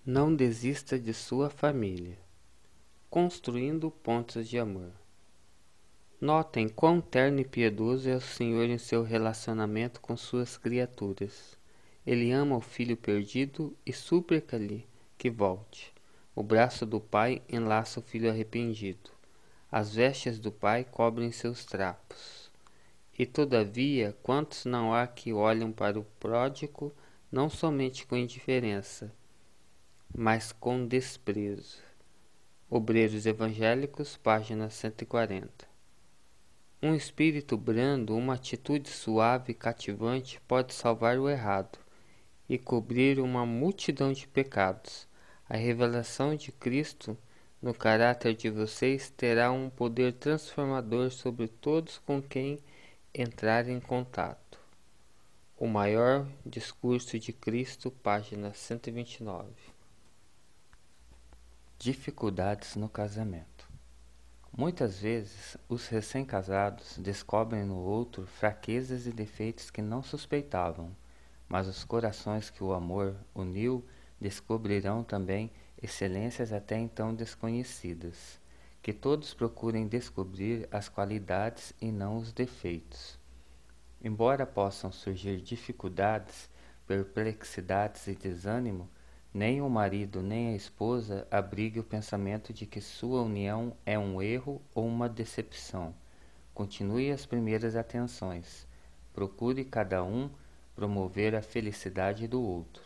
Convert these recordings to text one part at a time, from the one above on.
Não desista de sua família. Construindo pontos de amor. Notem quão terno e piedoso é o Senhor em seu relacionamento com suas criaturas. Ele ama o filho perdido e súplica-lhe que volte. O braço do pai enlaça o filho arrependido. As vestes do pai cobrem seus trapos. E todavia, quantos não há que olham para o pródigo não somente com indiferença, mas com desprezo. Obreiros Evangélicos, página 140. Um espírito brando, uma atitude suave e cativante pode salvar o errado e cobrir uma multidão de pecados. A revelação de Cristo no caráter de vocês terá um poder transformador sobre todos com quem entrar em contato. O maior discurso de Cristo, página 129. Dificuldades no casamento. Muitas vezes, os recém-casados descobrem no outro fraquezas e defeitos que não suspeitavam, mas os corações que o amor uniu descobrirão também excelências até então desconhecidas. Que todos procurem descobrir as qualidades e não os defeitos. Embora possam surgir dificuldades, perplexidades e desânimo, nem o marido nem a esposa abrigue o pensamento de que sua união é um erro ou uma decepção. Continue as primeiras atenções. Procure cada um promover a felicidade do outro.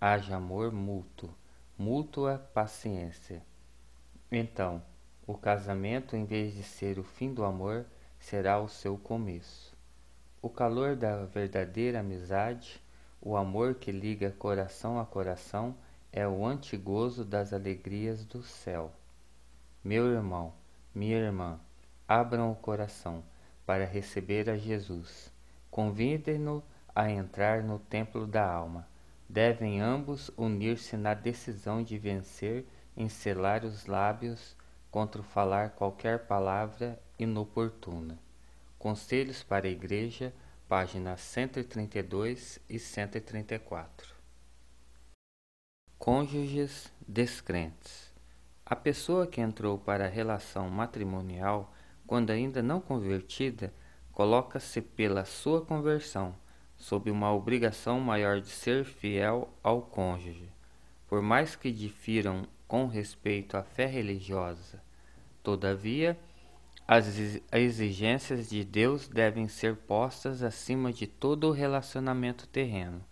Haja amor mútuo, mútua paciência. Então, o casamento, em vez de ser o fim do amor, será o seu começo. O calor da verdadeira amizade, o amor que liga coração a coração, é o antigozo das alegrias do céu. Meu irmão, minha irmã, abram o coração para receber a Jesus. Convidem-no a entrar no templo da alma. Devem ambos unir-se na decisão de vencer em selar os lábios contra o falar qualquer palavra inoportuna. Conselhos para a Igreja, páginas 132 e 134. Cônjuges descrentes. A pessoa que entrou para a relação matrimonial, quando ainda não convertida, coloca-se pela sua conversão sob uma obrigação maior de ser fiel ao cônjuge. Por mais que difiram com respeito à fé religiosa, todavia, as exigências de Deus devem ser postas acima de todo o relacionamento terreno,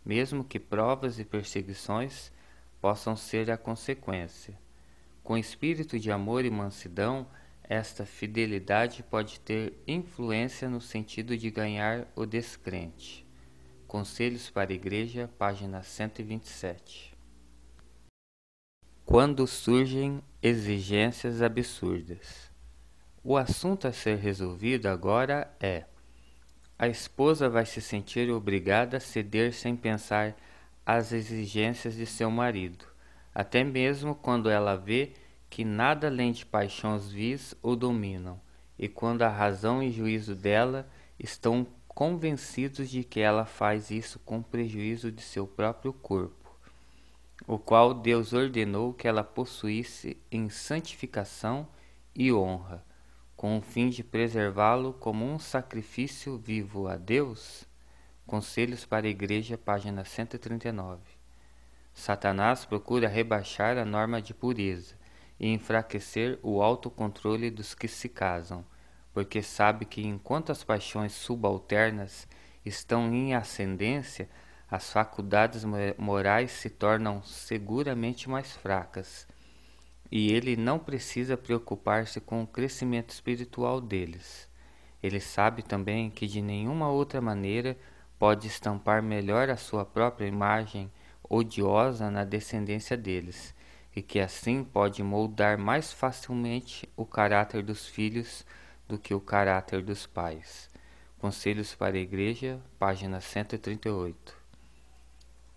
mesmo que provas e perseguições possam ser a consequência. Com espírito de amor e mansidão, esta fidelidade pode ter influência no sentido de ganhar o descrente. Conselhos para a Igreja, página 127. Quando surgem exigências absurdas. O assunto a ser resolvido agora é: a esposa vai se sentir obrigada a ceder sem pensar às exigências de seu marido, até mesmo quando ela vê que nada além de paixões vis o dominam, e quando a razão e juízo dela estão convencidos de que ela faz isso com prejuízo de seu próprio corpo, o qual Deus ordenou que ela possuísse em santificação e honra, com o fim de preservá-lo como um sacrifício vivo a Deus. Conselhos para a Igreja, página 139. Satanás procura rebaixar a norma de pureza e enfraquecer o autocontrole dos que se casam, porque sabe que enquanto as paixões subalternas estão em ascendência, as faculdades morais se tornam seguramente mais fracas, e ele não precisa preocupar-se com o crescimento espiritual deles. Ele sabe também que de nenhuma outra maneira pode estampar melhor a sua própria imagem odiosa na descendência deles, e que assim pode moldar mais facilmente o caráter dos filhos do que o caráter dos pais. Conselhos para a Igreja, página 138.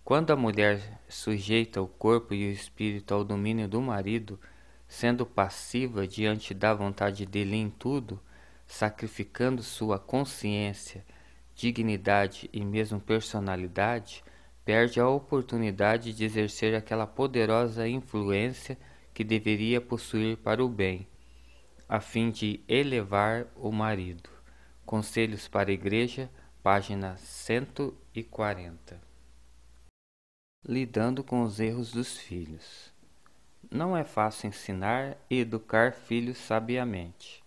Quando a mulher sujeita o corpo e o espírito ao domínio do marido, sendo passiva diante da vontade dele em tudo, sacrificando sua consciência, dignidade e mesmo personalidade, perde a oportunidade de exercer aquela poderosa influência que deveria possuir para o bem, a fim de elevar o marido. Conselhos para a Igreja, página 140. Lidando com os erros dos filhos. Não é fácil ensinar e educar filhos sabiamente.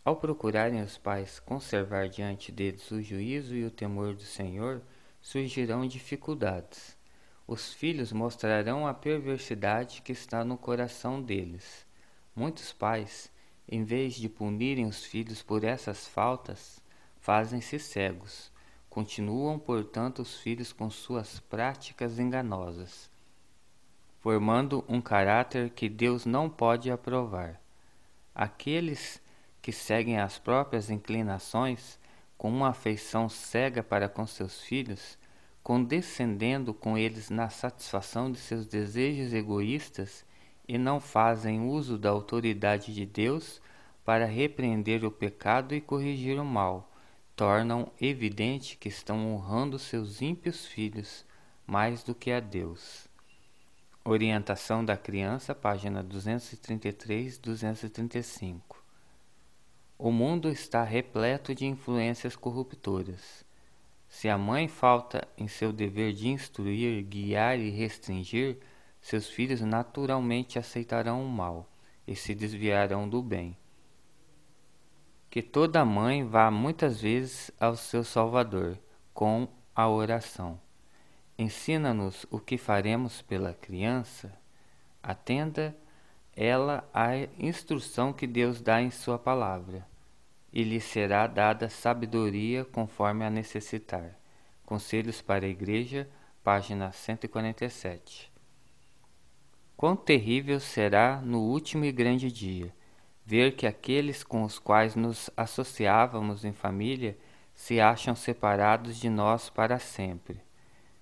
Ao procurarem os pais conservar diante deles o juízo e o temor do Senhor, surgirão dificuldades. Os filhos mostrarão a perversidade que está no coração deles. Muitos pais, em vez de punirem os filhos por essas faltas, fazem-se cegos. Continuam, portanto, os filhos com suas práticas enganosas, formando um caráter que Deus não pode aprovar. Aqueles que seguem as próprias inclinações, com uma afeição cega para com seus filhos, condescendendo com eles na satisfação de seus desejos egoístas, e não fazem uso da autoridade de Deus para repreender o pecado e corrigir o mal, tornam evidente que estão honrando seus ímpios filhos mais do que a Deus. Orientação da criança, página 233 e 235. O mundo está repleto de influências corruptoras. Se a mãe falta em seu dever de instruir, guiar e restringir, seus filhos naturalmente aceitarão o mal e se desviarão do bem. Que toda mãe vá muitas vezes ao seu Salvador com a oração. Ensina-nos o que faremos pela criança. Atenda ela à instrução que Deus dá em sua palavra, e lhe será dada sabedoria conforme a necessitar. Conselhos para a Igreja, página 147. Quão terrível será no último e grande dia ver que aqueles com os quais nos associávamos em família se acham separados de nós para sempre.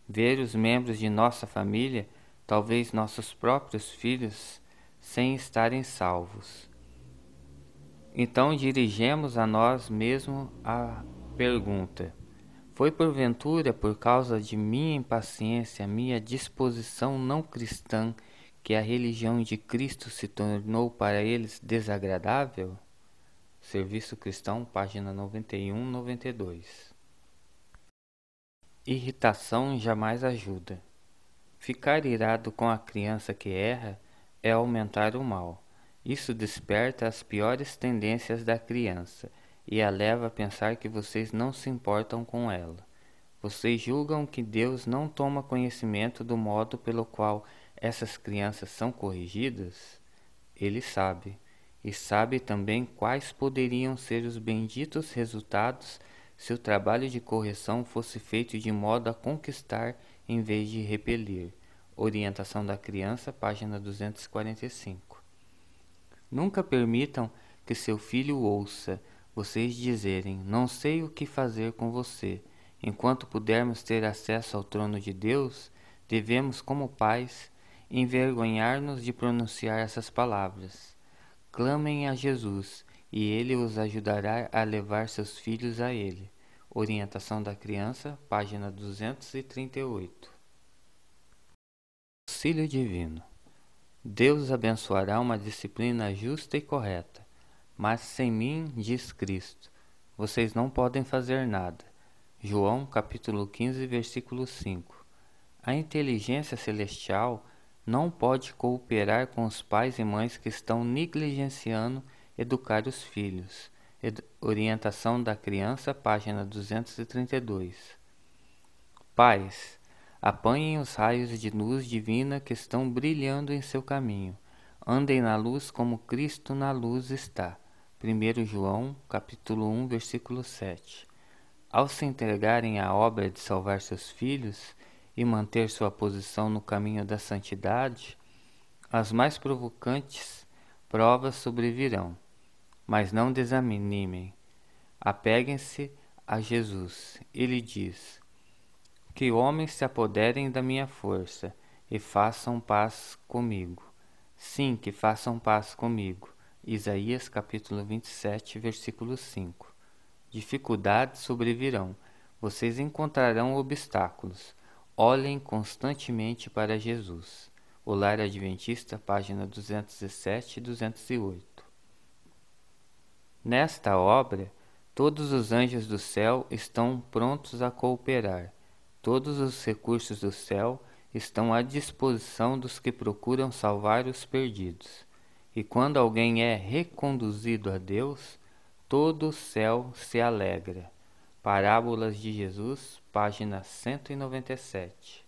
Ver os membros de nossa família, talvez nossos próprios filhos, sem estarem salvos. Então dirigemos a nós mesmos a pergunta: foi porventura por causa de minha impaciência, minha disposição não cristã, que a religião de Cristo se tornou para eles desagradável? Serviço Cristão, página 91 e 92. Irritação jamais ajuda. Ficar irado com a criança que erra é aumentar o mal. Isso desperta as piores tendências da criança e a leva a pensar que vocês não se importam com ela. Vocês julgam que Deus não toma conhecimento do modo pelo qual essas crianças são corrigidas? Ele sabe, e sabe também quais poderiam ser os benditos resultados se o trabalho de correção fosse feito de modo a conquistar em vez de repelir. Orientação da criança, página 245. Nunca permitam que seu filho ouça vocês dizerem: não sei o que fazer com você. Enquanto pudermos ter acesso ao trono de Deus, devemos, como pais, envergonhar-nos de pronunciar essas palavras. Clamem a Jesus, e Ele os ajudará a levar seus filhos a Ele. Orientação da criança, página 238. Auxílio divino. Deus abençoará uma disciplina justa e correta, mas sem mim, diz Cristo, vocês não podem fazer nada. João capítulo 15, versículo 5. A inteligência celestial não pode cooperar com os pais e mães que estão negligenciando educar os filhos. Orientação da criança, página 232. Pais, apanhem os raios de luz divina que estão brilhando em seu caminho. Andem na luz como Cristo na luz está. 1 João, capítulo 1, versículo 7. Ao se entregarem à obra de salvar seus filhos e manter sua posição no caminho da santidade, as mais provocantes provas sobrevirão. Mas não desanimem. Apeguem-se a Jesus. Ele diz: que homens se apoderem da minha força e façam paz comigo. Sim, que façam paz comigo. Isaías capítulo 27, versículo 5. Dificuldades sobrevirão. Vocês encontrarão obstáculos. Olhem constantemente para Jesus. O Lar Adventista, página 207 e 208. Nesta obra, todos os anjos do céu estão prontos a cooperar. Todos os recursos do céu estão à disposição dos que procuram salvar os perdidos. E quando alguém é reconduzido a Deus, todo o céu se alegra. Parábolas de Jesus, página 197.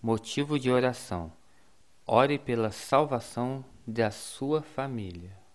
Motivo de oração: ore pela salvação da sua família.